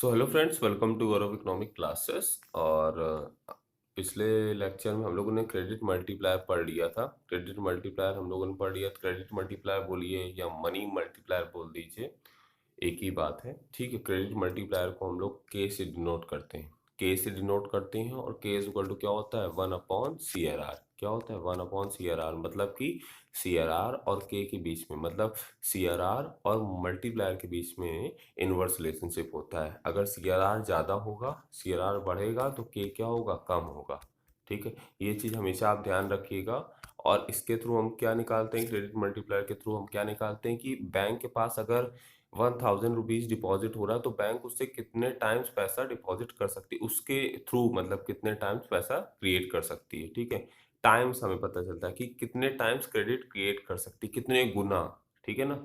So hello friends, welcome to Gaurav economic classes. और पिछले lecture में हम लोगों ने क्रेडिट मल्टीप्लायर पढ़ लिया था। क्रेडिट मल्टीप्लायर हम लोगों ने पढ़ लिया। क्रेडिट मल्टीप्लायर बोलिए या मनी मल्टीप्लायर बोल दीजिए, एक ही बात है। ठीक है, क्रेडिट मल्टीप्लायर को हम लोग के से डिनोट करते हैं। के से डिनोट करते हैं और के इज इक्वल टू क्या होता है, 1/CRR। क्या होता है, 1/CRR। मतलब कि CRR और के बीच में, मतलब CRR और मल्टीप्लायर के बीच में इनवर्स रिलेशनशिप होता है। अगर CRR ज़्यादा होगा, CRR बढ़ेगा तो के क्या होगा, कम होगा। ठीक है, ये चीज़ हमेशा आप ध्यान रखिएगा। और इसके थ्रू हम क्या निकालते हैं, क्रेडिट मल्टीप्लायर के थ्रू हम क्या निकालते हैं कि बैंक के पास अगर 1000 रुपीज़ डिपॉजिट हो रहा है तो बैंक उससे कितने टाइम्स पैसा डिपॉजिट कर सकती है, उसके थ्रू मतलब कितने टाइम्स पैसा क्रिएट कर सकती है। ठीक है, टाइम्स हमें पता चलता है कि कितने टाइम्स क्रेडिट क्रिएट कर सकती है, कितने गुना। ठीक है ना,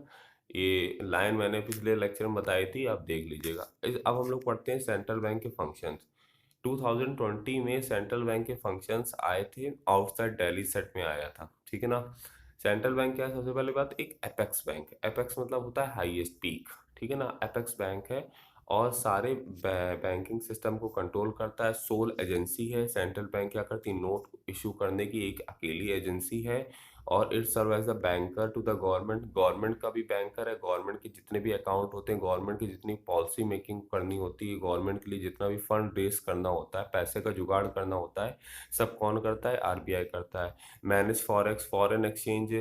ये लाइन मैंने पिछले लेक्चर में बताई थी, आप देख लीजिएगा। अब हम लोग पढ़ते हैं सेंट्रल बैंक के फंक्शंस। 2020 में सेंट्रल बैंक के फंक्शंस आए थे, आउटसाइड दिल्ली सेट में आया था। ठीक है ना, सेंट्रल बैंक क्या है, सबसे पहले बात, एक एपेक्स बैंक। एपेक्स मतलब होता है हाईएस्ट पीक। ठीक है ना, एपेक्स बैंक है और सारे बैंकिंग सिस्टम को कंट्रोल करता है। सोल एजेंसी है। सेंट्रल बैंक क्या करती है, नोट इशू करने की एक अकेली एजेंसी है। और it serve as a banker to the government. Government का भी बैंकर है। गवर्नमेंट के जितने भी अकाउंट होते हैं, गवर्नमेंट की जितनी पॉलिसी मेकिंग करनी होती है, गवर्नमेंट के लिए जितना भी फंड रेस करना होता है, पैसे का जुगाड़ करना होता है, सब कौन करता है, आरबीआई करता है। मैनेज फॉरेक्स, फॉरेन एक्सचेंज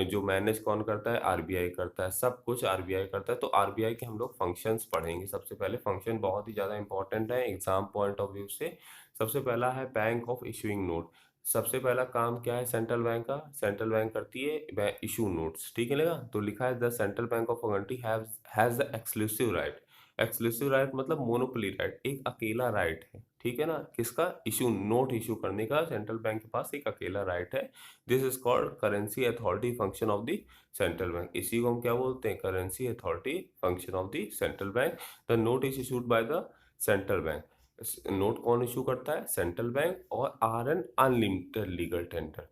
जो मैनेज कौन करता है, आरबीआई करता है। सब कुछ आरबीआई करता है। तो आरबीआई के हम लोग फंक्शंस पढ़ेंगे। सबसे पहले फंक्शन बहुत ही ज़्यादा इंपॉर्टेंट है एग्जाम पॉइंट ऑफ व्यू से। सबसे पहला है बैंक ऑफ इशूइंग नोट। सबसे पहला काम क्या है सेंट्रल बैंक का, सेंट्रल बैंक करती है इशू नोट्स। ठीक है लगा, तो लिखा है the central bank of country has the exclusive right. Exclusive right मतलब मोनोपोली राइट, एक अकेला राइट है। ठीक है ना, किसका, इशू नोट इशू करने का सेंट्रल बैंक के पास एक अकेला राइट है। This is called currency authority function of the central bank. इसी को हम क्या बोलते हैं, currency authority function of the central bank. The note is issued by the central bank. Note कौन इशू करता है, सेंट्रल बैंक। और are an unlimited legal tender.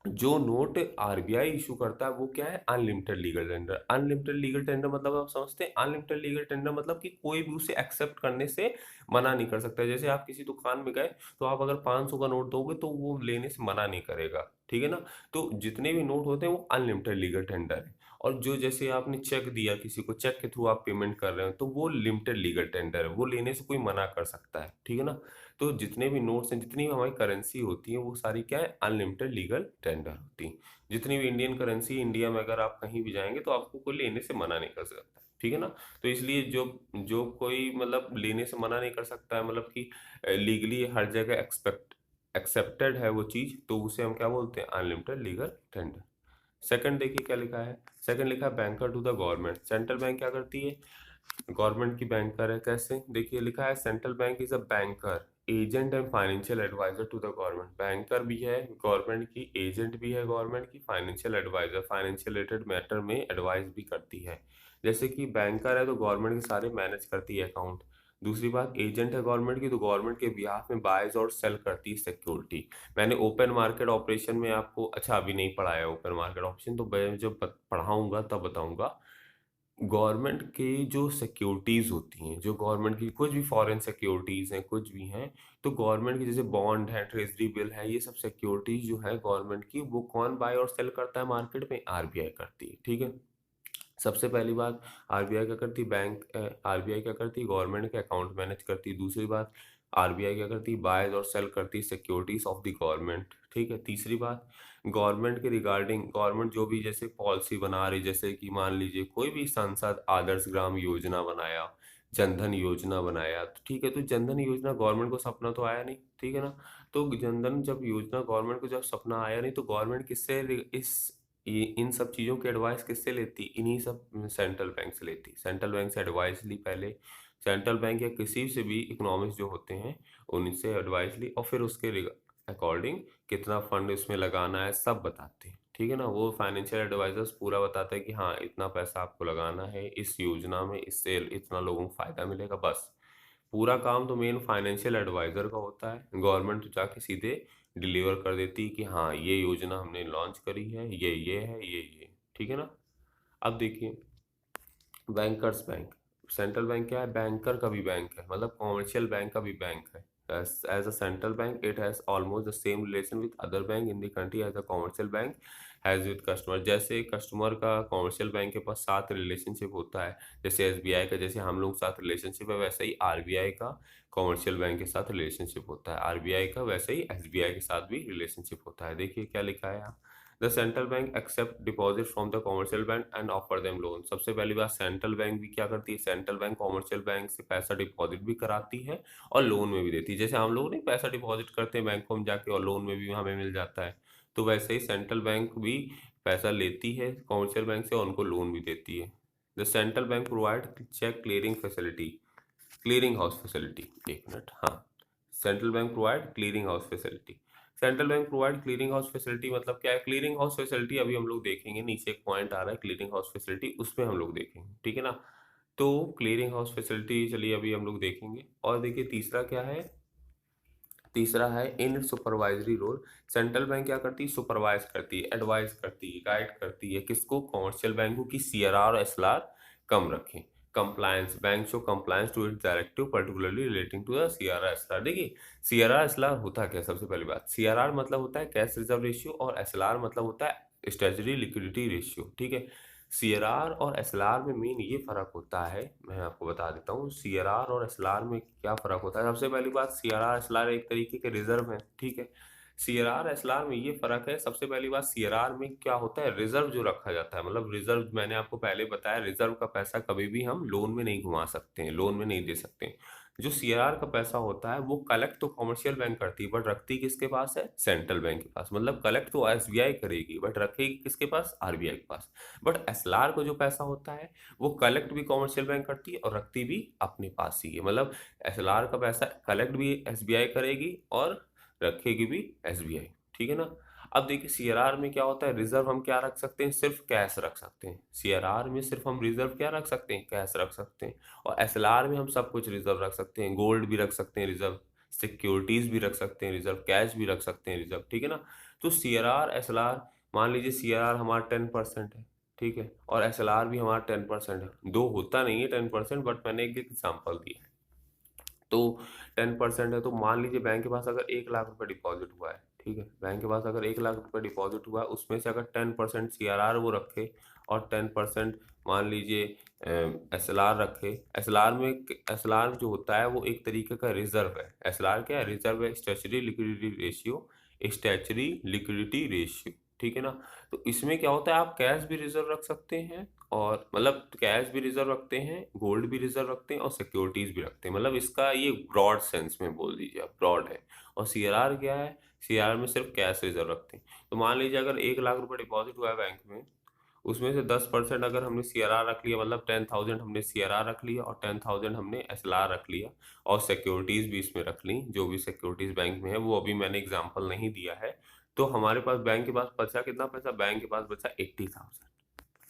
जो नोट आरबीआई इशू करता है वो क्या है, unlimited legal tender. Unlimited legal tender मतलब आप समझते हैं, अनलिमिटेड लीगल टेंडर मतलब कि कोई भी उसे एक्सेप्ट करने से मना नहीं कर सकता। जैसे आप किसी दुकान में गए तो आप अगर 500 का नोट दोगे तो वो लेने से मना नहीं करेगा। ठीक है ना, तो जितने भी नोट होते हैं वो अनलिमिटेड लीगल टेंडर है। और जो जैसे आपने चेक दिया किसी को, चेक के थ्रू आप पेमेंट कर रहे हो, तो वो लिमिटेड लीगल टेंडर है, वो लेने से कोई मना कर सकता है। ठीक है ना, तो जितने भी नोट्स हैं, जितनी भी हमारी करेंसी होती है, वो सारी क्या है, अनलिमिटेड लीगल टेंडर होती है। जितनी भी इंडियन करेंसी, इंडिया में अगर आप कहीं भी जाएंगे तो आपको कोई लेने से मना नहीं कर सकता। ठीक है ना, तो इसलिए जो जो कोई मतलब लेने से मना नहीं कर सकता है, मतलब कि लीगली हर जगह एक्सेप्टेड है वो चीज़, तो उसे हम क्या बोलते हैं, अनलिमिटेड लीगल टेंडर। सेकंड देखिए क्या लिखा है, सेकंड लिखा है banker to the government. Central bank क्या करती है, गवर्नमेंट की बैंकर है। कैसे, देखिए लिखा है central bank is a banker, agent and financial advisor to the government. Banker भी है गवर्नमेंट की, एजेंट भी है गवर्नमेंट की, financial advisor, financial related matter में एडवाइस भी करती है। जैसे कि बैंकर है तो गवर्नमेंट के सारे मैनेज करती है अकाउंट। दूसरी बात, एजेंट है गवर्नमेंट की तो गवर्नमेंट के बिहाफ में बायज और सेल करती है सिक्योरिटी। मैंने ओपन मार्केट ऑपरेशन में आपको, अच्छा अभी नहीं पढ़ाया ओपन मार्केट ऑपरेशन, तो मैं जब पढ़ाऊंगा तब बताऊंगा। गवर्नमेंट की जो सिक्योरिटीज़ होती हैं, जो गवर्नमेंट की कुछ भी फॉरेन सिक्योरिटीज़ हैं, कुछ भी हैं, तो गवर्नमेंट की जैसे बॉन्ड है, ट्रेजरी बिल है, ये सब सिक्योरिटीज़ जो है गवर्नमेंट की, वो कौन बाय और सेल करता है मार्केट में, आरबीआई करती है। ठीक है, सबसे पहली बात, आरबीआई क्या करती है, आरबीआई क्या करती है, गवर्नमेंट के अकाउंट मैनेज करती है। दूसरी बात, आरबीआई क्या करती है, बायज और सेल करती है सिक्योरिटीज ऑफ द गवर्नमेंट। ठीक है, तीसरी बात, गवर्नमेंट के रिगार्डिंग, गवर्नमेंट जो भी जैसे पॉलिसी बना रही, जैसे कि मान लीजिए कोई भी सांसद आदर्श ग्राम योजना बनाया, जनधन योजना बनाया, तो ठीक है, तो जनधन योजना गवर्नमेंट को सपना तो आया नहीं। ठीक है ना, तो जनधन जब योजना गवर्नमेंट को जब सपना आया नहीं, तो गवर्नमेंट किससे इस इन सब चीज़ों की एडवाइस किससे लेती, इन्हीं सब सेंट्रल बैंक से लेती। सेंट्रल बैंक से एडवाइस ली पहले, सेंट्रल बैंक या किसी से भी इकोनॉमिक्स जो होते हैं उनसे एडवाइस ली, और फिर उसके अकॉर्डिंग कितना फंड इसमें लगाना है सब बताते हैं। ठीक है ना, वो फाइनेंशियल एडवाइजर्स पूरा बताते हैं कि हाँ इतना पैसा आपको लगाना है इस योजना में, इससे इतना लोगों को फायदा मिलेगा। बस पूरा काम तो मेन फाइनेंशियल एडवाइजर का होता है। गवर्नमेंट तो जाके सीधे डिलीवर कर देती है कि हाँ ये योजना हमने लॉन्च करी है, ये है, ये। ठीक है ना, अब देखिए बैंकर्स बैंक। सेंट्रल बैंक क्या है? बैंकर का भी बैंक है, मतलब कॉमर्शियल बैंक का भी बैंक है। As a central bank it has almost the same relation with other bank in the country as a commercial bank has with customer. जैसे कस्टमर का कॉमर्शियल बैंक के पास साथ रिलेशनशिप होता है, जैसे एसबीआई का जैसे हम लोग साथ रिलेशनशिप है, वैसे ही आरबीआई का कॉमर्शियल बैंक के साथ रिलेशनशिप होता है, आरबीआई का वैसे ही एसबीआई के साथ भी रिलेशनशिप होता है। देखिए क्या लिखा है यहाँ, the central bank accept deposit from the commercial bank and offer them loan. सबसे पहली बात, सेंट्रल बैंक भी क्या करती है? सेंट्रल बैंक कॉमर्शियल बैंक से पैसा डिपॉजिट भी कराती है और लोन में भी देती है। जैसे हम लोग नहीं पैसा डिपॉजिट करते हैं बैंकों में जाके और लोन में भी हमें मिल जाता है, तो वैसे ही सेंट्रल बैंक भी पैसा लेती है कॉमर्शियल बैंक से और उनको लोन भी देती है। The central bank provide cheque clearing facility, clearing house facility, एक मिनट, हाँ, central bank provide clearing house facility. Central bank provide clearing house facility मतलब क्या है? क्लियरिंग हाउस फैसिलिटी अभी हम लोग देखेंगे, नीचे एक पॉइंट आ रहा है क्लियरिंग हाउस फैसिलिटी, उसमें हम लोग देखेंगे, ठीक है ना। तो क्लियरिंग हाउस फैसिलिटी चलिए अभी हम लोग देखेंगे। और देखिए तीसरा क्या है? तीसरा है इन सुपरवाइजरी रोल। सेंट्रल बैंक क्या करती है? सुपरवाइज करती है, एडवाइज करती है, गाइड करती है किसको? कॉमर्शियल बैंकों की सीआरआर और एसएलआर कम रखें। Compliance, bank show compliance to its directive particularly relating to the CRR SLR. देखिए सीआरआर एसएलआर होता क्या? सबसे पहली बात, सीआरआर मतलब होता है कैश रिजर्व रेशियो और एसएलआर मतलब होता है स्टैट्यूटरी लिक्विडिटी रेशियो, ठीक है। सीआरआर और एसएलआर में मेन ये फर्क होता है, मैं आपको बता देता हूँ सीआरआर और एसएलआर में क्या फर्क होता है। सबसे पहली बात, सीआरआर एसएलआर एक तरीके के रिजर्व है, ठीक है। सीआरआर एसएलआर में ये फर्क है, सबसे पहली बात सीआरआर में क्या होता है? रिजर्व जो रखा जाता है, मतलब रिजर्व मैंने आपको पहले बताया, रिजर्व का पैसा कभी भी हम लोन में नहीं घुमा सकते हैं, लोन में नहीं दे सकते हैं। जो सीआरआर का पैसा होता है वो कलेक्ट तो कॉमर्शियल बैंक करती है बट रखती किसके पास है? सेंट्रल बैंक के पास। मतलब कलेक्ट तो एसबीआई करेगी बट रखेगी किसके पास? आरबीआई के पास। बट एसएलआर को जो पैसा होता है वो कलेक्ट भी कॉमर्शियल बैंक करती है और रखती भी अपने पास ही है। मतलब एसएलआर का पैसा कलेक्ट भी एसबीआई करेगी और रखेगी भी एसबीआई, ठीक है ना। अब देखिए सीआरआर में क्या होता है? रिजर्व हम क्या रख सकते हैं? सिर्फ कैश रख सकते हैं। सीआरआर में सिर्फ हम रिजर्व क्या रख सकते हैं? कैश रख सकते हैं। और एसएलआर में हम सब कुछ रिजर्व रख सकते हैं, गोल्ड भी रख सकते हैं रिजर्व, सिक्योरिटीज भी रख सकते हैं रिजर्व, कैश भी रख सकते हैं रिजर्व, ठीक है ना। तो सीआरआर एसएलआर, मान लीजिए सीआरआर हमारा 10% है, ठीक है, और एसएलआर भी हमारा 10% है। दो होता नहीं है 10%, बट मैंने एक एग्जाम्पल दिया है। तो 10% है, तो मान लीजिए बैंक के पास अगर 1 लाख रुपए डिपॉजिट हुआ है, ठीक है, बैंक के पास अगर 1 लाख रुपए डिपॉजिट हुआ है, उसमें से अगर 10% सीआरआर वो रखे और 10% मान लीजिए एसएलआर रखे। एसएलआर में, एसएलआर जो होता है वो एक तरीके का रिजर्व है। एसएलआर क्या है? रिजर्व है, statutory liquidity ratio, statutory liquidity ratio, ठीक है ना। तो इसमें क्या होता है? आप कैश भी रिजर्व रख सकते हैं, और मतलब कैश भी रिजर्व रखते हैं, गोल्ड भी रिजर्व रखते हैं और सिक्योरिटीज भी रखते हैं। मतलब इसका ये ब्रॉड सेंस में बोल दीजिए आप, ब्रॉड है। और सीआरआर क्या है? सीआरआर में सिर्फ कैश रिजर्व रखते हैं। तो मान लीजिए अगर 1 लाख रुपए डिपॉजिट हुआ है बैंक में, उसमें से 10% अगर हमने सीआरआर रख लिया, मतलब 10,000 हमने सीआरआर रख लिया और 10,000 हमने एसएलआर रख लिया, और सिक्योरिटीज भी इसमें रख ली, जो भी सिक्योरिटीज बैंक में है, वो अभी मैंने एग्जाम्पल नहीं दिया है। तो हमारे पास बैंक के पास बचा कितना पैसा? बैंक के पास बचा 80,000,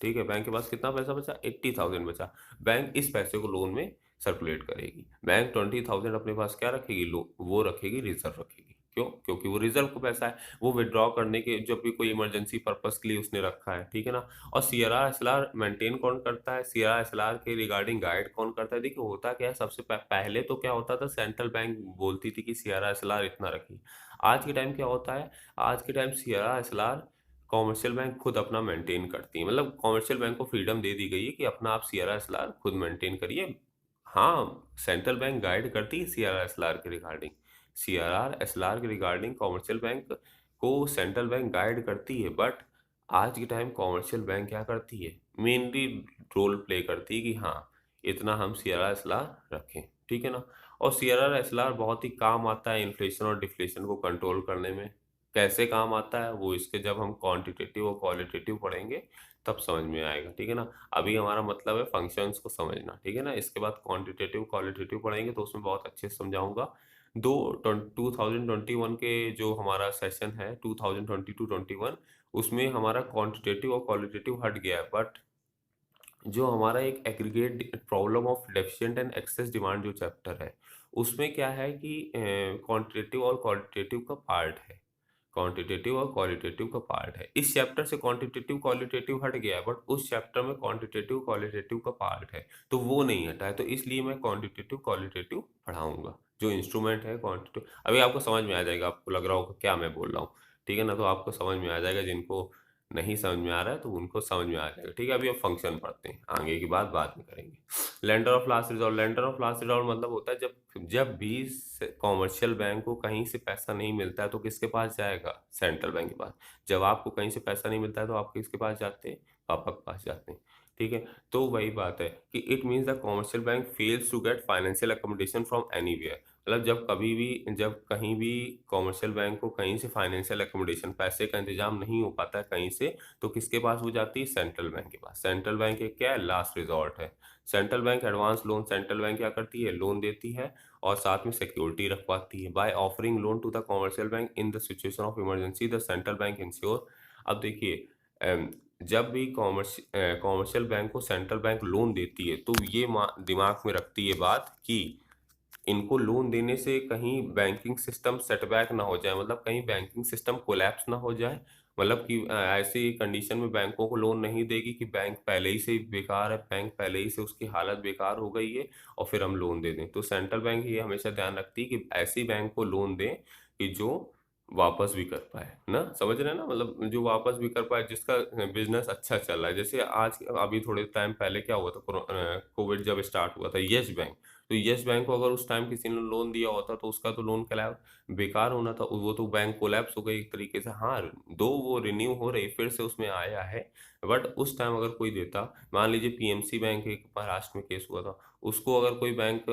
ठीक है। बैंक के पास कितना पैसा बचा? 80,000 बचा। बैंक इस पैसे को लोन में सर्कुलेट करेगी। बैंक 20,000 अपने पास क्या रखेगी? वो रखेगी, रिजर्व रखेगी। क्यों? क्योंकि वो रिजर्व का पैसा है, वो विड्रॉ करने के जब भी कोई इमरजेंसी पर्पस के लिए उसने रखा है, ठीक है ना। और सीआरआर एसएलआर मेंटेन कौन करता है? सीआरआर एसएलआर के रिगार्डिंग गाइड कौन करता है? देखिए होता क्या है, सबसे पहले तो क्या होता था, सेंट्रल बैंक बोलती थी कि सीआरआर एसएलआर इतना रखिए। आज के टाइम क्या होता है? आज के time CRR SLR commercial bank खुद अपना मेंटेन करती है। मतलब कॉमर्शियल बैंक को फ्रीडम दे दी गई है कि अपना आप सीआरआर एसएलआर खुद मेंटेन करिए। हाँ, सेंट्रल बैंक गाइड करती है सीआरआर एसएलआर के रिगार्डिंग, सीआरआर एसएलआर के रिगार्डिंग कॉमर्शियल बैंक को सेंट्रल बैंक गाइड करती है। बट आज के टाइम कॉमर्शियल बैंक क्या करती है? मेनली रोल प्ले करती है कि हाँ, इतना हम सीआरआर एसएलआर रखें, ठीक है ना। और सीआरआर एसएलआर बहुत ही काम आता है इन्फ्लेशन और डिफ्लेशन को कंट्रोल करने में। कैसे काम आता है वो इसके जब हम क्वांटिटेटिव और क्वालिटेटिव पढ़ेंगे तब समझ में आएगा, ठीक है ना। अभी हमारा मतलब है फंक्शंस को समझना, ठीक है ना। इसके बाद क्वांटिटेटिव क्वालिटेटिव पढ़ेंगे तो उसमें बहुत अच्छे से समझाऊंगा। 2021 के जो हमारा सेशन है 2020-21, उसमें हमारा क्वांटिटेटिव और क्वालिटेटिव हट गया है। बट जो हमारा एक aggregate problem of deficient and excess demand जो चैप्टर है, उसमें क्या है कि क्वांटिटेटिव और क्वालिटेटिव का पार्ट है। क्वांटिटेटिव और क्वालिटेटिव का पार्ट है। इस चैप्टर से क्वांटिटेटिव क्वालिटेटिव हट गया है, बट उस चैप्टर में क्वांटिटेटिव क्वालिटेटिव का पार्ट है, तो वो नहीं हटा है, तो इसलिए मैं क्वांटिटेटिव क्वालिटेटिव पढ़ाऊंगा। जो इंस्ट्रूमेंट है क्वांटिटेटिव, अभी आपको समझ में आ जाएगा, आपको लग रहा होगा क्या मैं बोल रहा हूँ, ठीक है ना, तो आपको समझ में आ जाएगा। जिनको नहीं समझ में आ रहा है तो उनको समझ में आ जाएगा, ठीक है। अभी अब फंक्शन पढ़ते हैं, आगे की बात बाद में करेंगे। Lender of last resort, lender of last resort मतलब होता है जब जब भी कॉमर्शियल बैंक को कहीं से पैसा नहीं मिलता है तो किसके पास जाएगा? सेंट्रल बैंक के पास। जब आपको कहीं से पैसा नहीं मिलता है तो आप किसके पास जाते हैं? पापा के पास जाते हैं, ठीक है। तो वही बात है कि it means the commercial bank fails to get financial accommodation from anywhere. मतलब जब कभी भी, जब कहीं भी कॉमर्शियल बैंक को कहीं से फाइनेंशियल अकोमोडेशन, पैसे का इंतजाम नहीं हो पाता है कहीं से, तो किसके पास वो जाती है? सेंट्रल बैंक के पास। सेंट्रल बैंक एक क्या है? लास्ट रिजॉर्ट है। Central bank advance loan, central bank क्या करती है? लोन देती है और साथ में सिक्योरिटी रखवाती है। By offering loan to the commercial bank in the situation of emergency the central bank insure. अब देखिए, जब भी कॉमर्शियल बैंक को सेंट्रल बैंक लोन देती है तो ये दिमाग में रखती है बात कि इनको लोन देने से कहीं बैंकिंग सिस्टम सेटबैक ना हो जाए, मतलब कहीं बैंकिंग सिस्टम कोलैप्स ना हो जाए। मतलब कि ऐसी कंडीशन में बैंकों को लोन नहीं देगी कि बैंक पहले ही से बेकार है, बैंक पहले ही से उसकी हालत बेकार हो गई है और फिर हम लोन दे दें। तो सेंट्रल बैंक ये हमेशा ध्यान रखती है कि ऐसी बैंक को लोन दें कि जो वापस भी कर पाए ना, समझ रहे हैं ना, मतलब जो वापस भी कर पाए, जिसका बिजनेस अच्छा चल रहा है। जैसे आज अभी थोड़े टाइम पहले क्या हुआ था, कोविड जब स्टार्ट हुआ था, यस बैंक। तो यस बैंक को अगर उस टाइम किसी ने लोन दिया होता तो उसका तो लोन कोलैप्स, बेकार होना था, वो तो बैंक कोलैप्स हो गई एक तरीके से। हाँ, दो वो रिन्यू हो रही, फिर से उसमें आया है, बट उस टाइम अगर कोई देता, मान लीजिए पीएमसी बैंक, एक महाराष्ट्र में केस हुआ था, उसको अगर कोई बैंक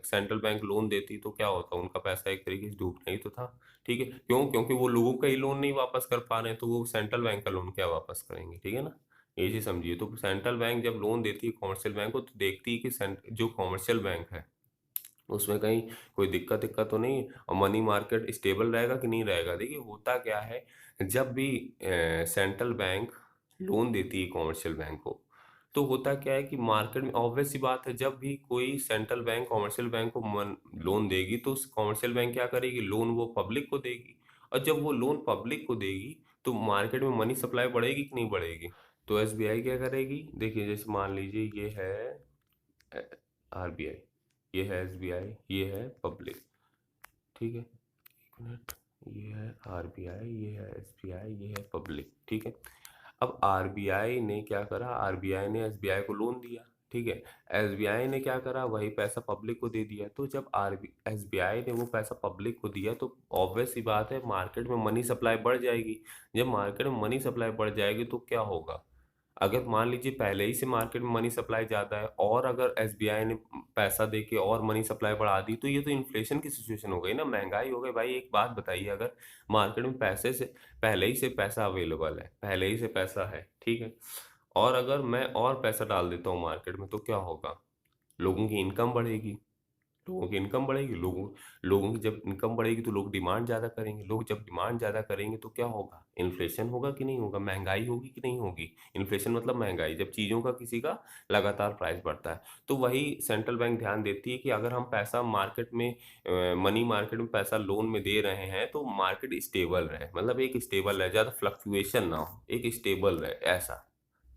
सेंट्रल बैंक लोन देती तो क्या होता? उनका पैसा एक तरीके से डूबना ही तो था, ठीक है। क्यों? क्योंकि वो लोगों का ही लोन नहीं वापस कर पा रहे हैं, तो वो सेंट्रल बैंक का लोन क्या वापस करेंगे, ठीक है ना। ये चीज समझिए। तो सेंट्रल बैंक जब लोन देती है कॉमर्शियल बैंक को, तो देखती है कि जो कॉमर्शियल बैंक है उसमें कहीं कोई दिक्कत दिक्कत तो नहीं, और मनी मार्केट स्टेबल रहेगा कि नहीं रहेगा। देखिए होता क्या है, जब भी सेंट्रल बैंक लोन देती है कॉमर्शियल बैंक को, तो होता क्या है कि मार्केट में ऑब्वियस सी बात है, जब भी कोई सेंट्रल बैंक कॉमर्शियल बैंक को लोन देगी तो कॉमर्शियल बैंक क्या करेगी? लोन वो पब्लिक को देगी। और जब वो लोन पब्लिक को देगी तो मार्केट में मनी सप्लाई बढ़ेगी कि नहीं बढ़ेगी? तो एसबीआई क्या करेगी? देखिए जैसे मान लीजिए ये है आरबीआई, ये है एसबीआई, ये है पब्लिक, ठीक है। एक मिनट, ये है आरबीआई, ये है एसबीआई, ये है पब्लिक, ठीक है। अब आरबीआई ने क्या करा? आरबीआई ने एसबीआई को लोन दिया, ठीक है। एसबीआई ने क्या करा? वही पैसा पब्लिक को दे दिया। तो जब आरबी एसबीआई ने वो पैसा पब्लिक को दिया तो ऑब्वियस सी बात है मार्केट में मनी सप्लाई बढ़ जाएगी। जब मार्केट में मनी सप्लाई बढ़ जाएगी तो क्या होगा? अगर मान लीजिए पहले ही से मार्केट में मनी सप्लाई ज़्यादा है और अगर एसबीआई ने पैसा दे के और मनी सप्लाई बढ़ा दी, तो ये तो इन्फ्लेशन की सिचुएशन हो गई ना, महंगाई हो गई भाई। एक बात बताइए, अगर मार्केट में पैसे से पहले ही से पैसा अवेलेबल है, पहले ही से पैसा है, ठीक है, और अगर मैं और पैसा डाल देता हूँ मार्केट में, तो क्या होगा? लोगों की इनकम बढ़ेगी, लोगों की इनकम बढ़ेगी, लोगों लोगों की जब इनकम बढ़ेगी तो लोग डिमांड ज़्यादा करेंगे, लोग जब डिमांड ज़्यादा करेंगे तो क्या होगा? इन्फ्लेशन होगा कि नहीं होगा? महंगाई होगी कि नहीं होगी? इन्फ्लेशन मतलब महंगाई, जब चीज़ों का किसी का लगातार प्राइस बढ़ता है। तो वही सेंट्रल बैंक ध्यान देती है कि अगर हम पैसा मार्केट में मनी मार्केट में पैसा लोन में दे रहे हैं तो मार्केट स्टेबल रहे, मतलब एक स्टेबल रहे, ज़्यादा फ्लक्चुएशन ना हो, एक स्टेबल रहे, ऐसा।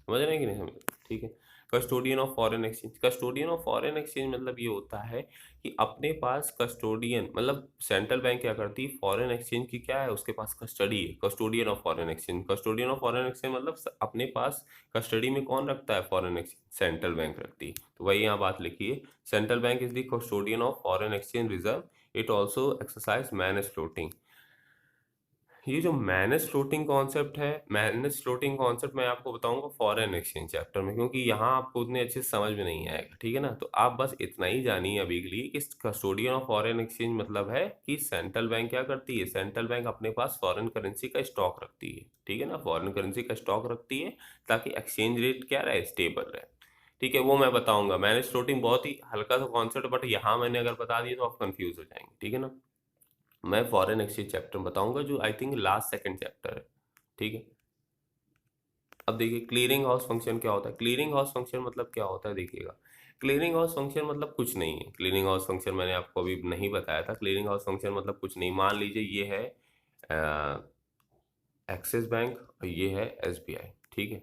समझ रहे हैं कि नहीं समझ रहे? ठीक है। Custodian of foreign exchange, custodian of foreign exchange मतलब ये होता है कि अपने पास कस्टोडियन, मतलब सेंट्रल बैंक क्या करती है, फॉरेन एक्सचेंज की क्या है, उसके पास कस्टडी है। Custodian of foreign exchange, custodian of foreign exchange मतलब अपने पास कस्टडी में कौन रखता है फॉरेन एक्सचेंज? सेंट्रल बैंक रखती है। तो वही यहाँ बात लिखी है, central bank is the custodian of foreign exchange reserve, it also exercise manage floating. ये जो मैनेज फ्लोटिंग कॉन्सेप्ट है, मैनेज फ्लोटिंग कॉन्सेप्ट मैं आपको बताऊंगा फॉरेन एक्सचेंज चैप्टर में, क्योंकि यहाँ आपको उतने अच्छे से समझ में नहीं आएगा, ठीक है ना। तो आप बस इतना ही जानिए अभी के लिए कि कस्टोडियन ऑफ फॉरेन एक्सचेंज मतलब है कि सेंट्रल बैंक क्या करती है, सेंट्रल बैंक अपने पास फॉरेन करेंसी का स्टॉक रखती है, ठीक है ना, फॉरेन करेंसी का स्टॉक रखती है ताकि एक्सचेंज रेट क्या रहे, स्टेबल रहे, ठीक है। वो मैं बताऊंगा, मैनेज फ्लोटिंग बहुत ही हल्का सा कॉन्सेप्ट, बट यहाँ मैंने अगर बता दिया तो आप कंफ्यूज हो जाएंगे, ठीक है ना। मैं फॉरेन एक्सचेंज चैप्टर बताऊंगा जो I think last second chapter है, ठीक है। अब देखिए क्लियरिंग हाउस फंक्शन क्या होता है। क्लियरिंग हाउस फंक्शन मतलब क्या होता है, देखिएगा। क्लियरिंग हाउस फंक्शन मतलब कुछ नहीं है। क्लियरिंग हाउस फंक्शन मैंने आपको अभी नहीं बताया था। क्लियरिंग हाउस फंक्शन मतलब कुछ नहीं, मान लीजिए ये है एक्सिस बैंक और ये है एसबीआई, ठीक है।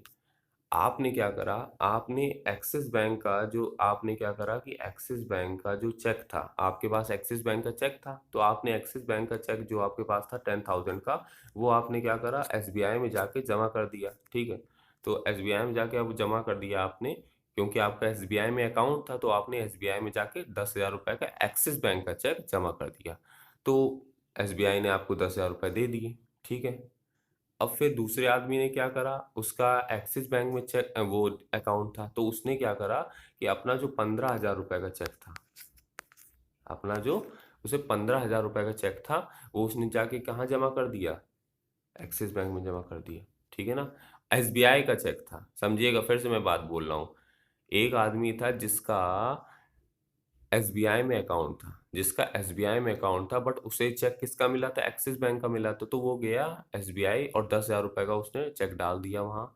आपने क्या करा, आपने एक्सिस बैंक का जो आपने क्या करा कि एक्सिस बैंक का जो चेक था, आपके पास एक्सिस बैंक का चेक था, तो आपने एक्सिस बैंक का चेक जो आपके पास था 10,000 का, वो आपने क्या करा, एसबीआई में जाके जमा कर दिया, ठीक है। तो एसबीआई में जाके अब जमा कर दिया आपने, क्योंकि आपका एसबीआई में अकाउंट था, तो आपने एसबीआई में जाके 10,000 रुपए का एक्सिस बैंक का चेक जमा कर दिया। तो एसबीआई ने आपको 10,000 रुपए दे दिए, ठीक है। अब फिर दूसरे आदमी ने क्या करा, उसका एक्सिस बैंक में चेक वो अकाउंट था, तो उसने क्या करा कि अपना जो 15,000 रुपए का चेक था, अपना जो उसे 15,000 रुपए का चेक था, वो उसने जाके कहाँ जमा कर दिया, एक्सिस बैंक में जमा कर दिया, ठीक है ना। एसबीआई का चेक था, समझिएगा, फिर से मैं बात बोल रहा हूँ। एक आदमी था जिसका एसबीआई में अकाउंट था, जिसका एसबीआई में अकाउंट था, बट उसे चेक किसका मिला था, एक्सिस बैंक का मिला था, तो वो गया एसबीआई और 10,000 रुपए का उसने चेक डाल दिया वहां।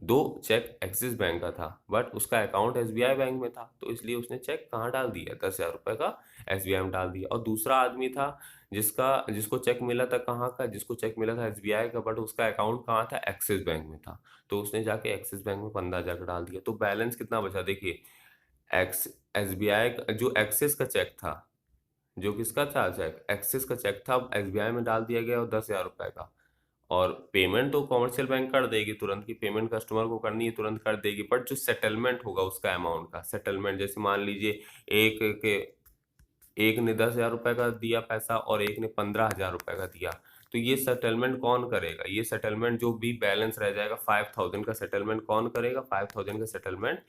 दो चेक एक्सिस बैंक का था, बट उसका अकाउंट एसबीआई बैंक में था, तो इसलिए उसने चेक कहाँ डाल दिया, 10,000 रुपए का एसबीआई में डाल दिया। और दूसरा आदमी था जिसका जिसको चेक मिला था कहाँ का, जिसको चेक मिला था एसबीआई का, बट उसका अकाउंट कहाँ था, एक्सिस बैंक में था, तो उसने जाके एक्सिस बैंक में 15,000 डाल दिया। तो बैलेंस कितना बचा देखिए, एक्स एसबीआई जो एक्सिस का चेक था, जो किसका था चेक, एक्सिस का चेक था, एसबीआई में डाल दिया गया और 10,000 रुपए का। और पेमेंट तो कॉमर्शियल बैंक कर देगी तुरंत, की पेमेंट कस्टमर को करनी है तुरंत कर देगी, बट जो सेटलमेंट होगा उसका अमाउंट का सेटलमेंट, जैसे मान लीजिए एक के एक ने 10,000 रुपए का दिया पैसा और एक ने 15,000 रुपए का दिया, तो ये सेटलमेंट कौन करेगा, ये सेटलमेंट जो भी बैलेंस रह जाएगा 5,000 का सेटलमेंट कौन करेगा, 5,000 का सेटलमेंट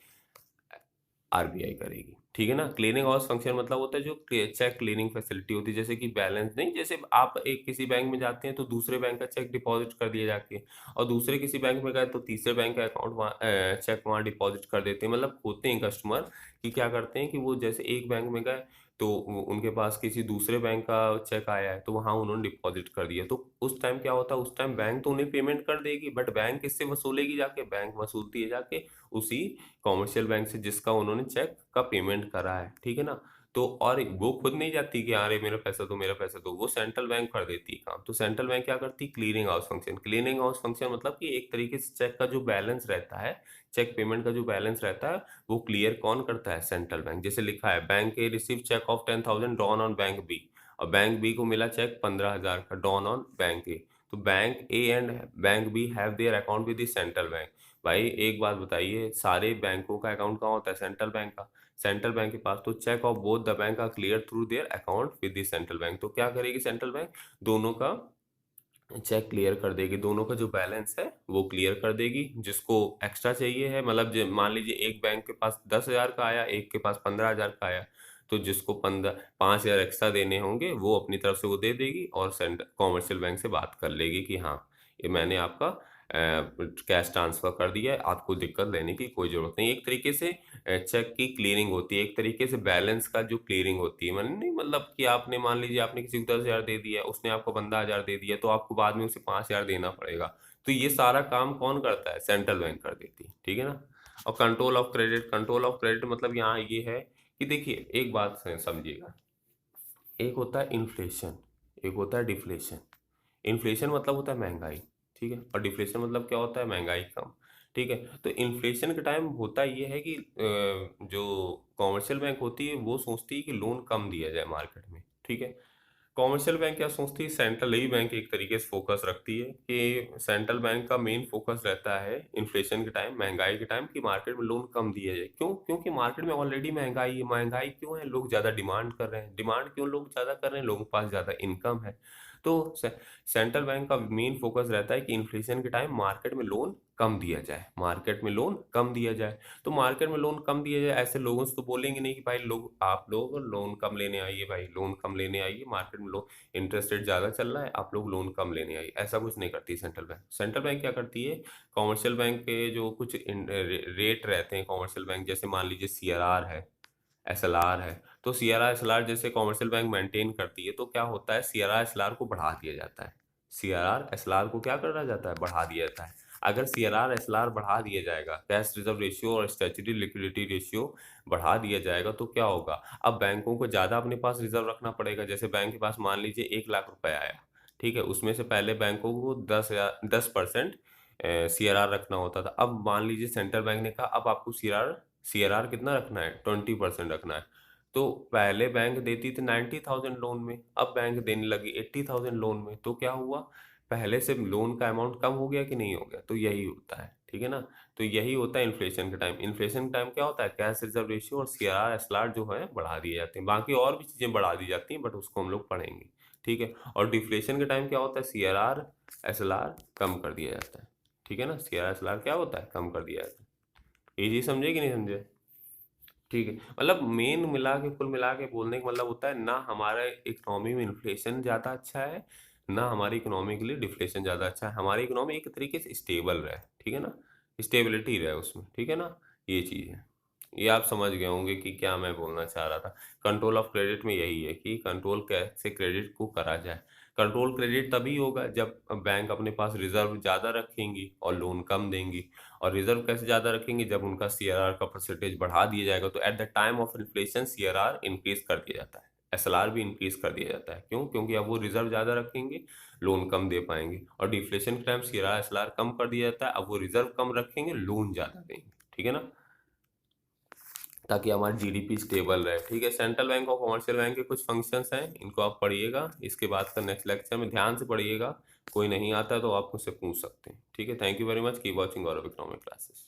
आरबीआई करेगी, ठीक है ना। क्लीयरिंग हाउस फंक्शन मतलब होता है जो चेक क्लीयरिंग फैसिलिटी होती है, जैसे कि बैलेंस नहीं, जैसे आप एक किसी बैंक में जाते हैं तो दूसरे बैंक का चेक डिपॉजिट कर दिया जाके, और दूसरे किसी बैंक में गए तो तीसरे बैंक का अकाउंट वहाँ चेक वहाँ डिपॉजिट कर देते हैं, मतलब होते हैं कस्टमर कि क्या करते हैं कि वो जैसे एक बैंक में गए तो उनके पास किसी दूसरे बैंक का चेक आया है, तो वहाँ उन्होंने डिपॉजिट कर दिया, तो उस टाइम क्या होता है, उस टाइम बैंक तो उन्हें पेमेंट कर देगी, बट बैंक किससे वसूलेगी, जाके बैंक वसूलती है जाके उसी कॉमर्शियल बैंक से जिसका उन्होंने चेक का पेमेंट करा है, ठीक है ना। तो और वो खुद नहीं जाती कि अरे मेरा पैसा दो मेरा पैसा दो, वो सेंट्रल बैंक कर देती है काम। तो सेंट्रल बैंक क्या करती है, clearing house function. Clearing house function मतलब कि एक तरीके से चेक का जो बैलेंस रहता है, चेक पेमेंट का जो बैलेंस रहता है, वो क्लियर कौन करता है, सेंट्रल बैंक। जैसे लिखा है, bank A receive cheque of 10,000 drawn on bank B, और बैंक बी को मिला चेक 15,000 का ड्रॉन ऑन बैंक ए। तो bank A and bank B have their account with the central bank. भाई एक बात बताइए, सारे बैंकों का अकाउंट कहाँ होता है, सेंट्रल बैंक का। सेंट्रल बैंक के पास तो cheque of both the bank are clear through their account with the central bank. तो क्या करेगी सेंट्रल बैंक, दोनों का चेक क्लियर कर देगी, दोनों का जो बैलेंस है वो क्लियर कर देगी। जिसको एक्स्ट्रा चाहिए है, मतलब मान लीजिए एक बैंक के पास 10,000 का आया, एक के पास 15,000 का आया, तो जिसको 5,000 एक्स्ट्रा देने होंगे वो अपनी तरफ से वो दे देगी, और सेंटर कॉमर्शियल बैंक से बात कर लेगी कि हाँ ये मैंने आपका कैश ट्रांसफर कर दिया है, आपको दिक्कत लेने की कोई ज़रूरत नहीं। एक तरीके से चेक की क्लीयरिंग होती है, एक तरीके से बैलेंस का जो क्लीयरिंग होती है, मतलब नहीं, मतलब कि आपने मान लीजिए आपने किसी को 10,000 दे दिया, उसने आपको 15,000 दे दिया, तो आपको बाद में उसे 5,000 देना पड़ेगा। तो ये सारा काम कौन करता है, सेंट्रल बैंक कर देती है, ठीक है ना। और control of credit, control of credit मतलब यहाँ ये है कि देखिए एक बात समझिएगा, एक होता है इन्फ्लेशन, एक होता है डिफ्लेशन। इन्फ्लेशन मतलब होता है महंगाई, ठीक है, और डिफ्लेशन मतलब क्या होता है, महंगाई कम, ठीक है। तो इन्फ्लेशन के टाइम होता ये है कि जो कॉमर्शियल बैंक होती है वो सोचती है कि लोन कम दिया जाए मार्केट में, ठीक है। कॉमर्शियल बैंक क्या सोचती है, सेंट्रल ही बैंक एक तरीके से फोकस रखती है कि सेंट्रल बैंक का मेन फोकस रहता है इन्फ्लेशन के टाइम, महंगाई के टाइम, कि मार्केट में लोन कम दिया जाए। क्यों, क्योंकि मार्केट में ऑलरेडी महंगाई है, महंगाई क्यों है, लोग ज़्यादा डिमांड कर रहे हैं, डिमांड क्यों लोग ज़्यादा कर रहे हैं, लोगों के पास ज़्यादा इनकम है। तो सेंट्रल बैंक का मेन फोकस रहता है कि इन्फ्लेशन के टाइम मार्केट में लोन कम दिया जाए, मार्केट में लोन कम दिया जाए। तो मार्केट में लोन कम दिया जाए, ऐसे लोगों से तो बोलेंगे नहीं कि भाई लोग आप लोग लोन कम लेने आइए, भाई लोन कम लेने आइए, मार्केट में लोग इंटरेस्ट रेट ज़्यादा चल रहा है, आप लोग लोन कम लेने आइए, ऐसा कुछ नहीं करती सेंट्रल बैंक। सेंट्रल बैंक क्या करती है, कॉमर्शियल बैंक के जो कुछ रेट रहते हैं कॉमर्शियल बैंक, जैसे मान लीजिए सीआरआर है, एसएलआर है, तो सीआरआर एसएलआर जैसे कॉमर्शियल बैंक मेंटेन करती है, तो क्या होता है, सीआरआर एसएलआर को बढ़ा दिया जाता है। सीआरआर एसएलआर को क्या करा जाता है, बढ़ा दिया जाता है। अगर सीआरआर एसएलआर बढ़ा दिया जाएगा, कैश रिजर्व रेशियो और स्टैट्यूटरी लिक्विडिटी रेशियो बढ़ा दिया जाएगा, तो क्या होगा, अब बैंकों को ज़्यादा अपने पास रिजर्व रखना पड़ेगा। जैसे बैंक के पास मान लीजिए 1 लाख रुपए आया, ठीक है, उसमें से पहले बैंकों को 10% CRR रखना होता था। अब मान लीजिए सेंट्रल बैंक ने कहा अब आपको CRR कितना रखना है, 20% रखना है। तो पहले बैंक देती थी 90,000 लोन में, अब बैंक देने लगी 80,000 लोन में। तो क्या हुआ, पहले से लोन का अमाउंट कम हो गया कि नहीं हो गया? तो यही होता है, ठीक है ना। तो यही होता है इन्फ्लेशन के टाइम। इन्फ्लेशन के टाइम क्या होता है, कैश रिजर्व रेशियो और CRR SLR जो है बढ़ा दिए जाते हैं। बाकी और भी चीजें बढ़ा दी जाती हैं, बट उसको हम लोग पढ़ेंगे, ठीक है। और डिफ्लेशन के टाइम क्या होता है, CRR SLR कम कर दिया जाता है, ठीक है ना। CRR SLR क्या होता है, कम कर दिया जाता है। ये चीज समझे कि नहीं समझे? ठीक है, मतलब मेन मिला के कुल मिला के बोलने का मतलब होता है, ना हमारे इकोनॉमी में इन्फ्लेशन ज़्यादा अच्छा है, ना हमारी इकोनॉमी के लिए डिफ्लेशन ज़्यादा अच्छा है। हमारी इकोनॉमी एक तरीके से स्टेबल रहे, ठीक है ना, स्टेबिलिटी रहे उसमें, ठीक है ना। ये चीज़ है, ये आप समझ गए होंगे कि क्या मैं बोलना चाह रहा था। कंट्रोल ऑफ क्रेडिट में यही है कि कंट्रोल कैसे क्रेडिट को करा जाए। कंट्रोल क्रेडिट तभी होगा जब बैंक अपने पास रिजर्व ज़्यादा रखेंगी और लोन कम देंगी। और रिजर्व कैसे ज़्यादा रखेंगे, जब उनका CRR का परसेंटेज बढ़ा दिया जाएगा, तो at the time of inflation CRR increase कर दिया जाता है, SLR भी इंक्रीज कर दिया जाता है। क्यों? क्योंकि अब वो रिजर्व ज़्यादा रखेंगे, लोन कम दे पाएंगे। और डिफ्लेशन के टाइम CRR SLR कम कर दिया जाता है, अब वो रिजर्व कम रखेंगे, लोन ज़्यादा देंगे, ठीक है ना, ताकि हमारी GDP स्टेबल रहे, ठीक है। सेंट्रल बैंक और कमर्शियल बैंक के कुछ फंक्शंस हैं, इनको आप पढ़िएगा। इसके बाद का नेक्स्ट लेक्चर में ध्यान से पढ़िएगा। कोई नहीं आता तो आप मुझसे पूछ सकते हैं, ठीक है। Thank you very much, keep watching Gaurav economic classes.